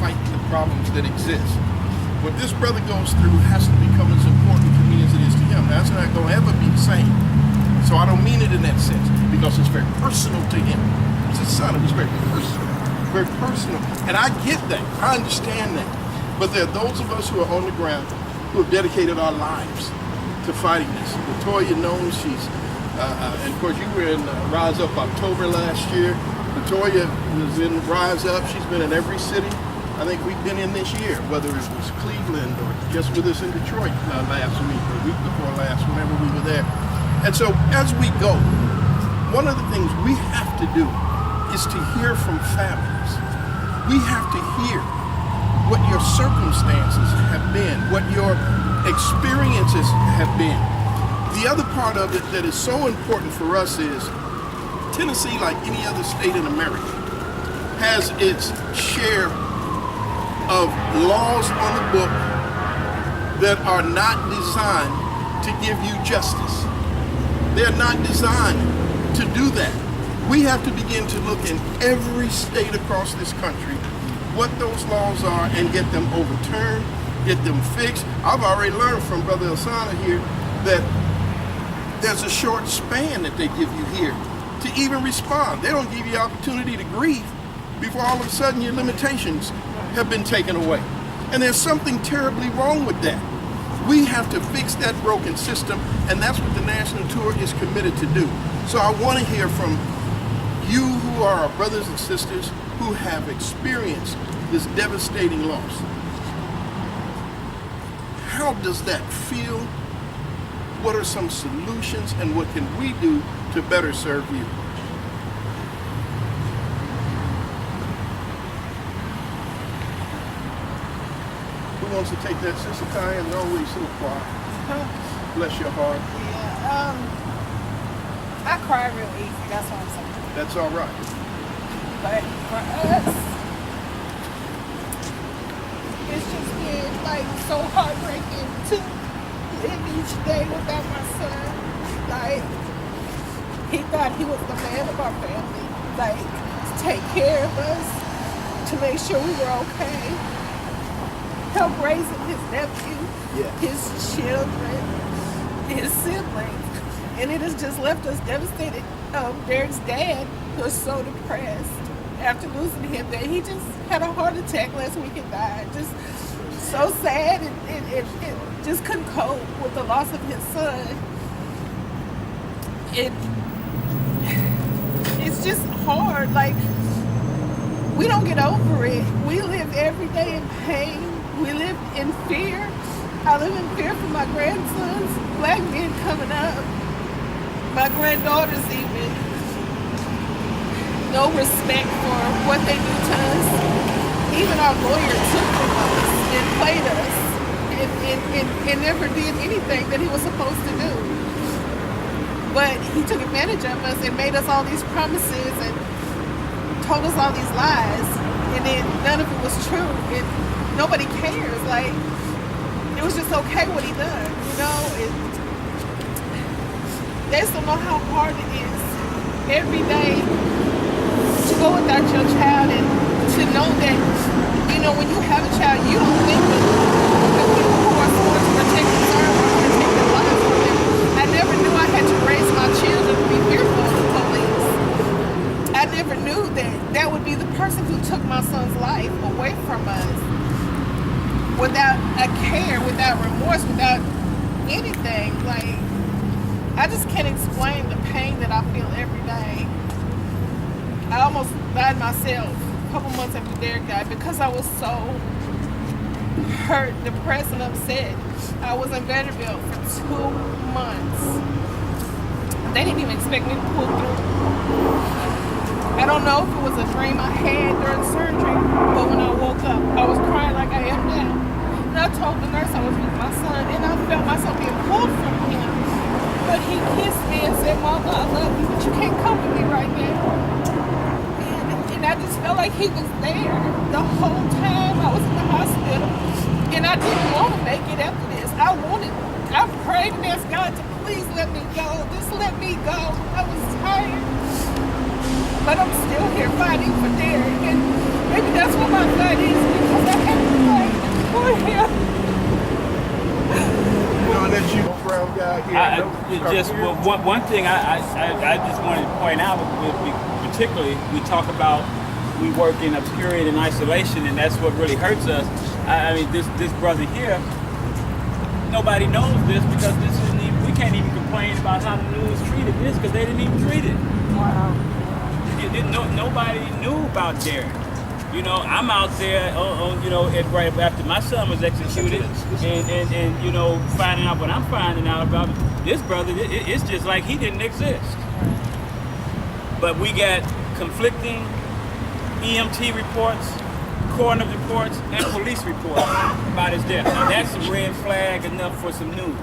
fight the problems that exist. What this brother goes through has to become as important to me as it is to him. That's not going to ever be the same. So I don't mean it in that sense, because it's very personal to him. It's his son, it's very personal. Very personal. And I get that. I understand that. But there are those of us who are on the ground who have dedicated our lives to fighting this. Latoya knows she's, and of course you were in Rise Up October last year. Latoya was in Rise Up. She's been in every city I think we've been in this year, whether it was Cleveland or just with us in Detroit last week or week before last, whenever we were there. And so as we go, one of the things we have to do is to hear from families. We have to hear what your circumstances have been, what your experiences have been. The other part of it that is so important for us is Tennessee, like any other state in America, has its share of laws on the book that are not designed to give you justice. They're not designed to do that. We have to begin to look in every state across this country what those laws are and get them overturned, get them fixed. I've already learned from Brother Osana here that there's a short span that they give you here to even respond. They don't give you opportunity to grieve before all of a sudden your limitations have been taken away. And there's something terribly wrong with that. We have to fix that broken system, and that's what the national tour is committed to do. So I want to hear from you who are our brothers and sisters who have experienced this devastating loss. How does that feel? What are some solutions, and what can we do to better serve you? Who wants to take that? Sister Tyann is always so quiet. Bless your heart. Yeah, I cry real easy, that's what I'm saying. That's all right. But for us, it's just been like so heartbreaking to live each day without my son. Like, he thought he was the man of our family, like, to take care of us, to make sure we were okay, help raising his nephew, his children, his siblings. And it has just left us devastated. Derek's dad was so depressed after losing him that he just had a heart attack last week and died. Just so sad and just couldn't cope with the loss of his son. It's just hard. Like, we don't get over it. We live every day in pain. We live in fear. I live in fear for my grandsons, black men coming up. My granddaughters even. No respect for what they do to us. Even our lawyer took from us and played us and never did anything that he was supposed to do. But he took advantage of us and made us all these promises and told us all these lies. And then none of it was true. And nobody cares. Like, it was just okay what he done, you know? They just don't know how hard it is every day to go without your child and to know that, you know, when you have a child, you don't think that the people who are supposed to protect and serve are going to take their lives from them. I never knew I had to raise my children to be fearful of the police. I never knew that that would be the person who took my son's life away from us without a care, without remorse, without anything. Like, I just can't explain the pain that I feel every day. I almost died myself a couple months after Derek died because I was so hurt, depressed, and upset. I was in Vanderbilt for 2 months. They didn't even expect me to pull through. I don't know if it was a dream I had during surgery, but when I woke up, I was crying like I am now. And I told the nurse I was with my son, and I felt myself being pulled from him. But he kissed me and said, "Mama, I love you, but you can't come with me right now." And I just felt like he was there the whole time I was in the hospital. And I didn't want to make it after this. I prayed and asked God to please let me go. Just let me go. I was tired. But I'm still here fighting for Derek. And maybe that's what my fight is, just one thing I just wanted to point out, particularly we talk about we work in obscurity and isolation, and that's what really hurts us. I mean, this brother here, nobody knows this because this isn't even, we can't even complain about how the news treated this because they didn't even treat it. Wow. Nobody knew about Derek. You know, I'm out there, right after my son was executed, and you know, finding out what I'm finding out about this brother. It's just like he didn't exist. But we got conflicting EMT reports, coroner reports, and police reports about his death. Now that's a red flag enough for some news.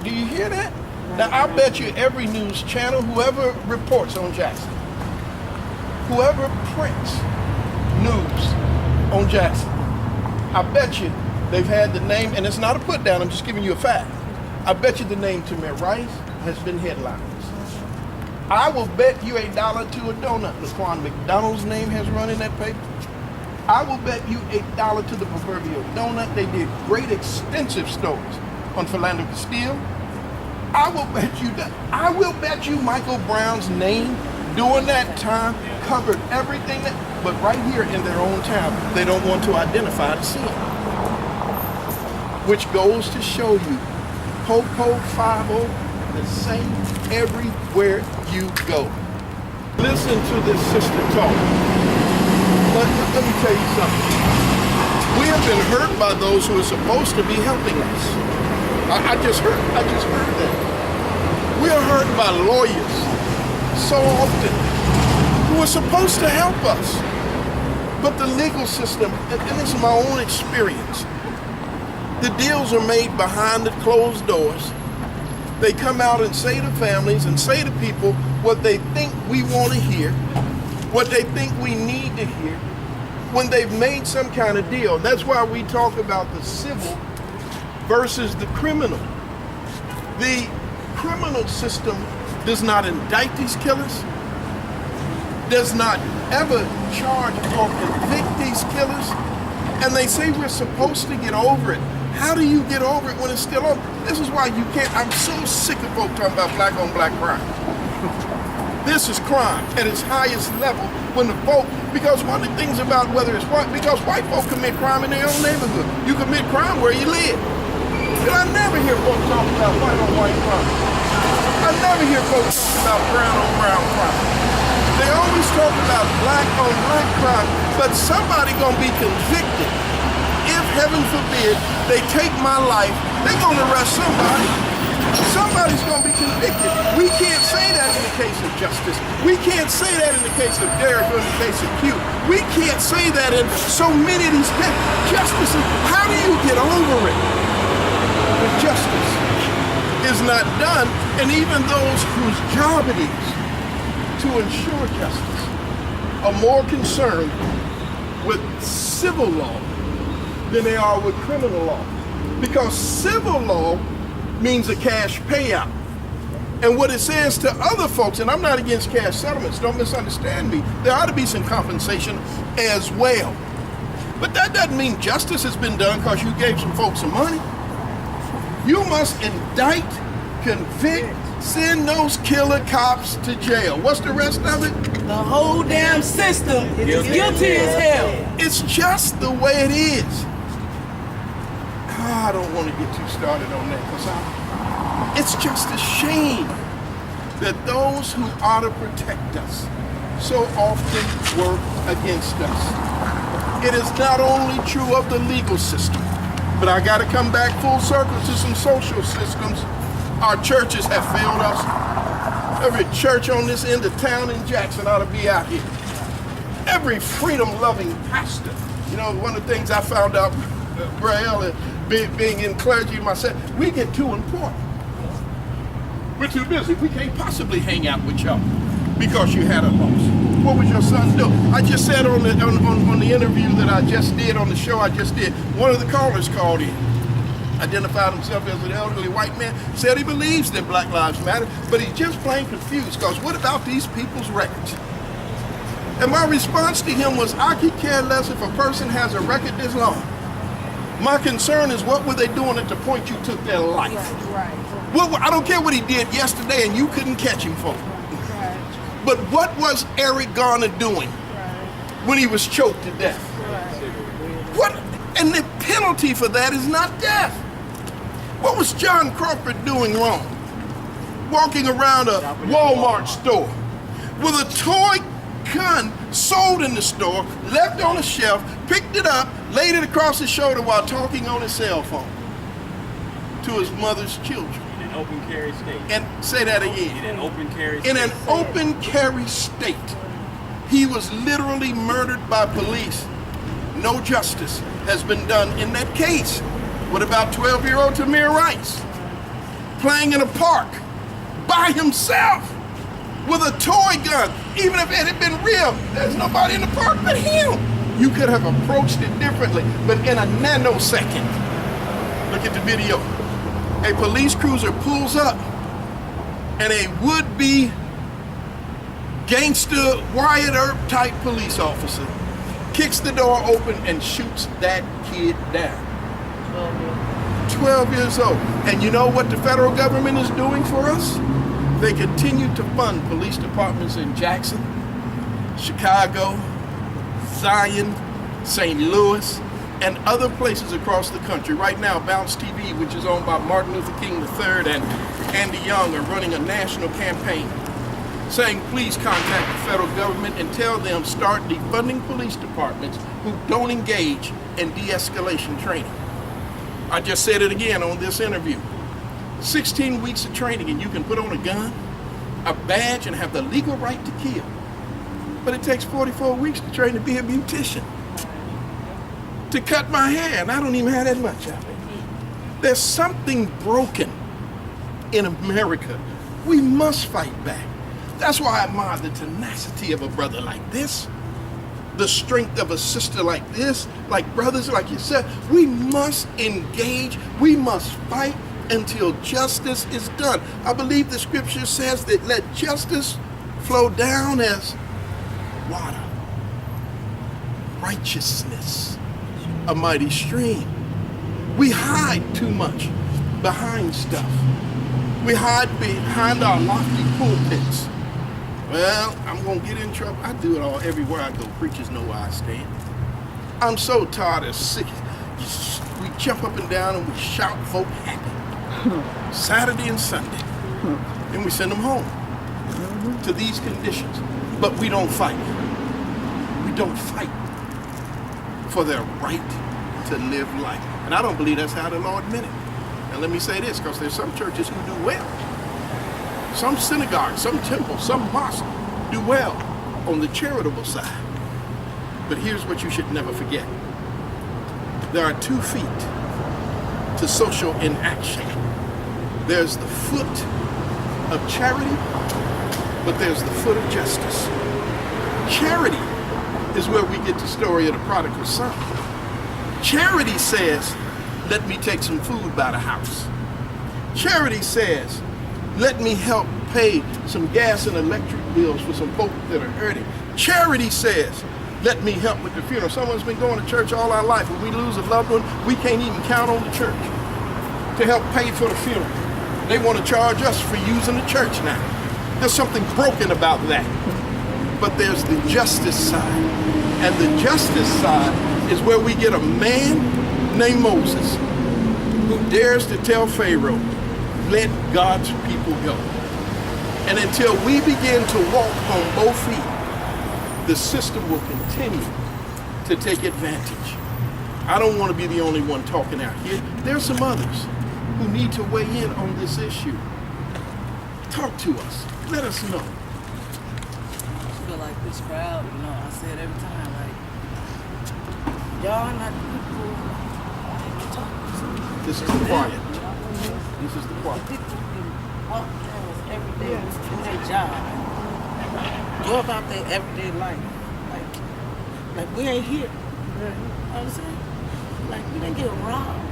Do you hear that? Now I bet you every news channel, whoever reports on Jackson, whoever prints news on Jackson, I bet you they've had the name, and it's not a put down, I'm just giving you a fact. I bet you the name Tamir Rice has been headliners. I will bet you $1 to a donut Laquan McDonald's name has run in that paper. I will bet you $1 to the proverbial donut. They did great extensive stories on Philando Castile. I will bet you Michael Brown's name during that time covered everything but right here in their own town, they don't want to identify the sin. Which goes to show you, Popo 5-0, the same everywhere you go. Listen to this sister talk. Let me tell you something. We have been hurt by those who are supposed to be helping us. I just heard that. We are hurt by lawyers so often who are supposed to help us. But the legal system, and this is my own experience, the deals are made behind the closed doors. They come out and say to families and say to people what they think we want to hear, what they think we need to hear, when they've made some kind of deal. That's why we talk about the civil versus the criminal. The criminal system does not indict these killers, does not ever charge or convict these killers, and they say we're supposed to get over it. How do you get over it when it's still on? This is why you can't, I'm so sick of folks talking about black on black crime. This is crime at its highest level when the folk, because one of the things about whether it's white, because white folk commit crime in their own neighborhood. You commit crime where you live. And I never hear folks talk about white on white crime. I never hear folks talk about brown on brown crime. They always talk about black on black crime, but somebody gonna be convicted. If, heaven forbid, they take my life, they're gonna arrest somebody. Somebody's gonna be convicted. We can't say that in the case of Justice. We can't say that in the case of Derek or in the case of Q. We can't say that in so many of these cases. Justices, how do you get over it? When justice is not done, and even those whose job it is to ensure justice are more concerned with civil law than they are with criminal law. Because civil law means a cash payout. And what it says to other folks, and I'm not against cash settlements, don't misunderstand me, there ought to be some compensation as well. But that doesn't mean justice has been done because you gave some folks some money. You must indict, convict, send those killer cops to jail. What's the rest of it? The whole damn system is guilty as hell. It's just the way it is. I don't want to get too started on that because it's just a shame that those who ought to protect us so often work against us. It is not only true of the legal system, but I got to come back full circle to some social systems. Our churches have failed us. Every church on this end of town in Jackson ought to be out here. Every freedom-loving pastor. You know, one of the things I found out, Braille, being in clergy myself, we get too important. We're too busy. We can't possibly hang out with y'all because you had a loss. What was your son do? I just said on the interview that I just did, on the show I just did, one of the callers called in, identified himself as an elderly white man, said he believes that Black Lives Matter, but he's just plain confused because what about these people's records? And my response to him was, I could care less if a person has a record this long. My concern is what were they doing at the point you took their life? Right. Well, I don't care what he did yesterday, and you couldn't catch him for it. Right. But what was Eric Garner doing when he was choked to death? What? And the penalty for that is not death. What was John Crawford doing wrong? Walking around a Walmart store with a toy gun sold in the store, left on a shelf, picked it up, laid it across his shoulder while talking on his cell phone to his mother's children. In an open carry state. And say that again. In an open carry state. In an open carry state. He was literally murdered by police. No justice has been done in that case. What about 12-year-old Tamir Rice? Playing in a park by himself with a toy gun. Even if it had been real, there's nobody in the park but him. You could have approached it differently, but in a nanosecond. Look at the video. A police cruiser pulls up and a would-be gangster Wyatt Earp type police officer kicks the door open and shoots that kid down. 12 years old. And you know what the federal government is doing for us? They continue to fund police departments in Jackson, Chicago, Zion, St. Louis, and other places across the country. Right now, Bounce TV, which is owned by Martin Luther King III and Andy Young, are running a national campaign saying, please contact the federal government and tell them start defunding police departments who don't engage in de-escalation training. I just said it again on this interview. 16 weeks of training and you can put on a gun, a badge, and have the legal right to kill. But it takes 44 weeks to train to be a beautician. To cut my hair, and I don't even have that much of it. There's something broken in America. We must fight back. That's why I admire the tenacity of a brother like this, the strength of a sister like this, like brothers like yourself. We must engage, we must fight until justice is done. I believe the scripture says that let justice flow down as water, righteousness, a mighty stream. We hide too much behind stuff. We hide behind our lofty pulpits. Well, I'm gonna get in trouble. I do it all everywhere I go. Preachers know where I stand. I'm so tired of sick. We jump up and down and we shout folk happy. Saturday and Sunday. And we send them home to these conditions. But we don't fight. We don't fight for their right to live life. And I don't believe that's how the Lord meant it. Now let me say this, because there's some churches who do well. Some synagogues, some temples, some mosques do well on the charitable side. But here's what you should never forget. There are 2 feet to social inaction. There's the foot of charity, but there's the foot of justice. Charity is where we get the story of the prodigal son. Charity says, let me take some food by the house. Charity says, let me help pay some gas and electric bills for some folk that are hurting. Charity says, let me help with the funeral. Someone's been going to church all our life. When we lose a loved one, we can't even count on the church to help pay for the funeral. They want to charge us for using the church now. There's something broken about that. But there's the justice side. And the justice side is where we get a man named Moses who dares to tell Pharaoh, let God's people go. And until we begin to walk on both feet, the system will continue to take advantage. I don't want to be the only one talking out here. There's some others who need to weigh in on this issue. Talk to us. Let us know. I feel like this crowd, you know, I say it every time, like, y'all not the people to talk to. This is the quiet. This is the quiet. People who walk past every day in their job, go about their everyday life. Like we ain't here. You know what I'm saying? Like we didn't get robbed.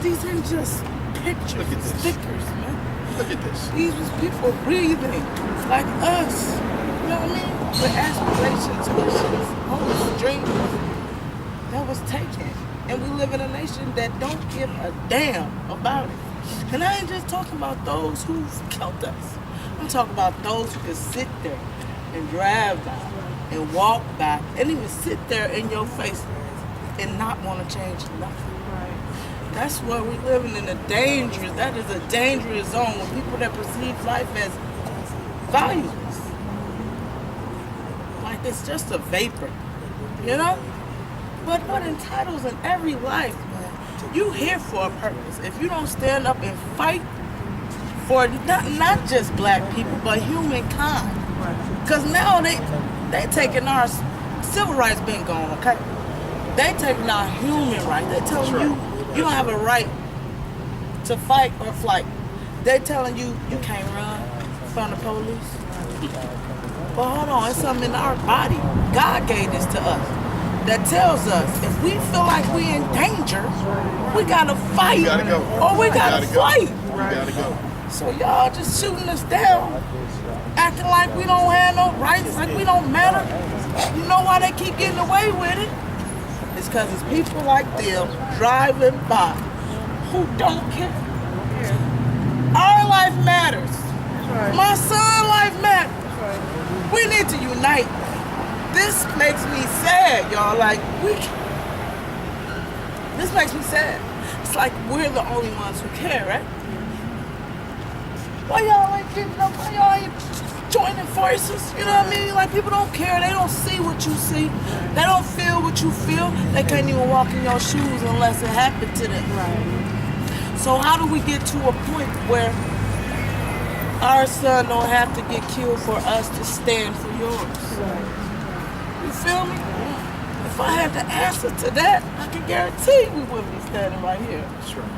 These ain't just pictures, Look at this. stickers, man. Look at this. These was people breathing like us. You know what I mean? With aspirations, wishes, hopes, dreams that was taken And we live in a nation that don't give a damn about it. And I ain't just talking about those who've killed us. I'm talking about those who can sit there and drive by and walk by and even sit there in your face and not want to change nothing. That's what we're living in that is a dangerous zone with people that perceive life as valueless. Like it's just a vapor, you know? But what entitles in every life, man, you here for a purpose. If you don't stand up and fight for not just black people, but humankind. Because now they taking our civil rights been gone, okay? They taking our human rights. They telling you don't have a right to fight or flight. They telling you can't run from the police. But hold on, it's something in our body. God gave this to us that tells us if we feel like we in danger, we gotta fight or we gotta fight. We gotta go. So y'all just shooting us down, acting like we don't have no rights, like we don't matter. You know why they keep getting away with it? It's because it's people like them driving by who don't care. Our life matters. My son's life matters. We need to unite. This makes me sad, y'all. This makes me sad. It's like we're the only ones who care, right? Why y'all ain't getting up? Why y'all ain't joining forces? You know what I mean? Like people don't care. They don't see what you see. They don't feel what you feel. They can't even walk in your shoes unless it happened to them. Right. So how do we get to a point where our son don't have to get killed for us to stand for yours? Right. You feel me? If I had the answer to that, I can guarantee we wouldn't be standing right here. That's right.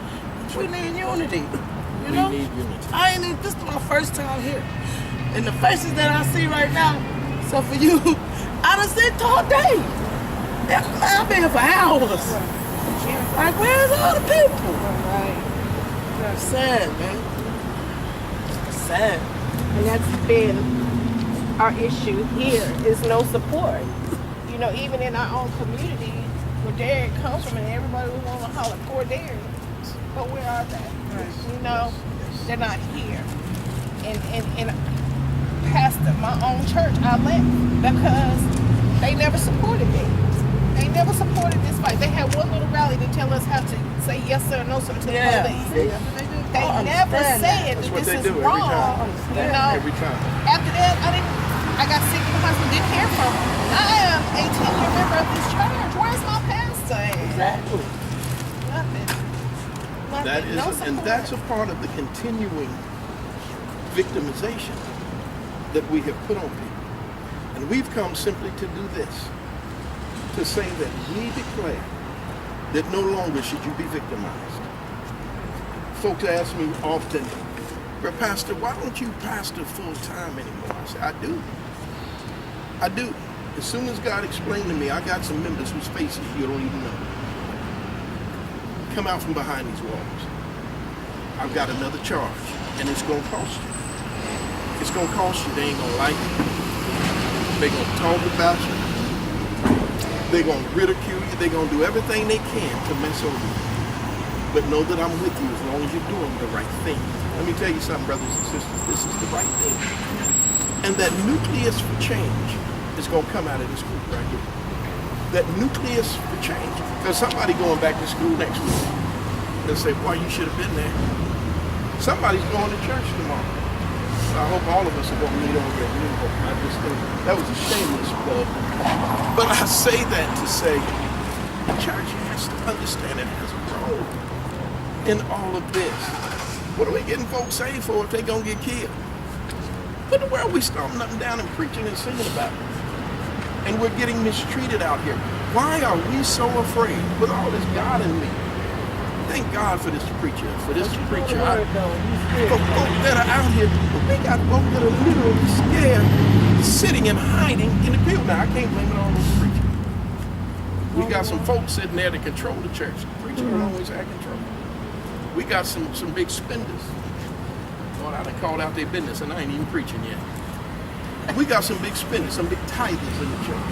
We need unity. You know? We need unity. This is my first time here. And the faces that I see right now, so for you, I done sit all day. I've been here for hours. Like, where's all the people? That's sad, man. Sad. And that's been our issue here, is no support. You know, even in our own community, where Derek comes from, and everybody will want to holler, poor Derek. But where are they? Right. You know, they're not here. And pastor, my own church, I left because they never supported me. They never supported this fight. They had one little rally to tell us how to say yes sir or no sir to the police. They never said that this is wrong. You know, every time. After that, I got sick in the hospital, didn't hear from them. I am a 10-year member of this church. Where's my pastor? Exactly. Nothing. That is, No and that's a part of the continuing victimization that we have put on people. And we've come simply to do this, to say that we declare that no longer should you be victimized. Folks ask me often, "But Pastor, why don't you pastor full time anymore?" I say, I do. As soon as God explained to me, I got some members whose faces you don't even know. Come out from behind these walls. I've got another charge, and it's gonna cost you. It's gonna cost you. They ain't gonna like you. They're gonna talk about you. They're gonna ridicule you. They're gonna do everything they can to mess over you. But know that I'm with you as long as you're doing the right thing. Let me tell you something, brothers and sisters. This is the right thing. And that nucleus for change is gonna come out of this group right here. That nucleus for change. There's somebody going back to school next week. They'll say, "Boy, you should have been there." Somebody's going to church tomorrow. I hope all of us are going to meet over there. I just think that was a shameless plug. But I say that to say the church has to understand it has a role in all of this. What are we getting folks saved for if they're going to get killed? What in the world are we stomping up and down and preaching and singing about? And we're getting mistreated out here. Why are we so afraid with all this God in me? Thank God for this preacher. For folk that are out here, but we got folk that are literally scared, sitting and hiding in the pew. Now I can't blame it on this preacher. We got some folks sitting there to control the church. The preacher don't always have control. We got some big spenders. Lord, I done called out their business and I ain't even preaching yet. We got some big spenders, some big tithers in the church.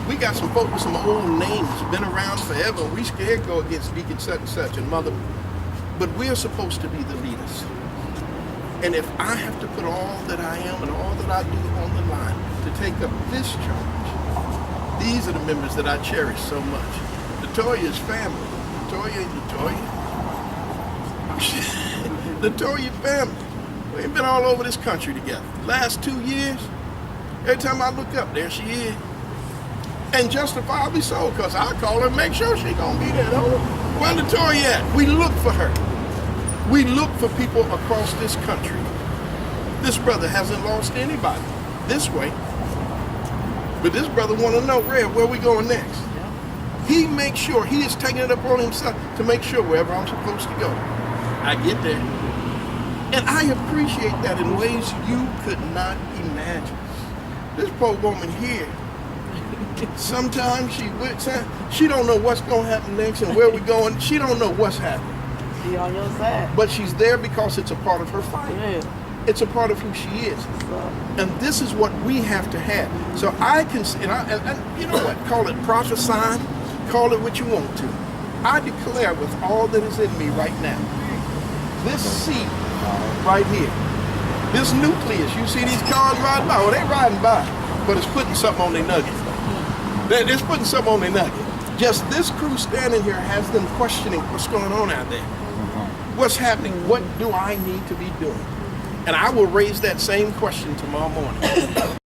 We got some folks with some old names, been around forever. We scared to go against Deacon such and such and Mother. But we're supposed to be the leaders. And if I have to put all that I am and all that I do on the line to take up this charge, these are the members that I cherish so much. Latoya's family. Latoya family. We've been all over this country together. Last 2 years, every time I look up, there she is. And justifiably so, because I call her and make sure she's going to be there. Where Latoya at? We look for her. We look for people across this country. This brother hasn't lost anybody this way. But this brother want to know, Red, where we going next? He makes sure, he is taking it upon himself to make sure wherever I'm supposed to go, I get there. And I appreciate that in ways you could not imagine. This poor woman here, sometimes she don't know what's going to happen next and where we're going. She don't know what's happening. She on your side. But she's there because it's a part of her fight. Yeah. It's a part of who she is. And this is what we have to have. So I can, and you know what, call it prophesying, call it what you want to. I declare with all that is in me right now, this seed right here, this nucleus, you see these cars riding by, well, they riding by, but it's putting something on their nugget. It's putting something on their nugget. Just this crew standing here has them questioning what's going on out there. What's happening? What do I need to be doing? And I will raise that same question tomorrow morning.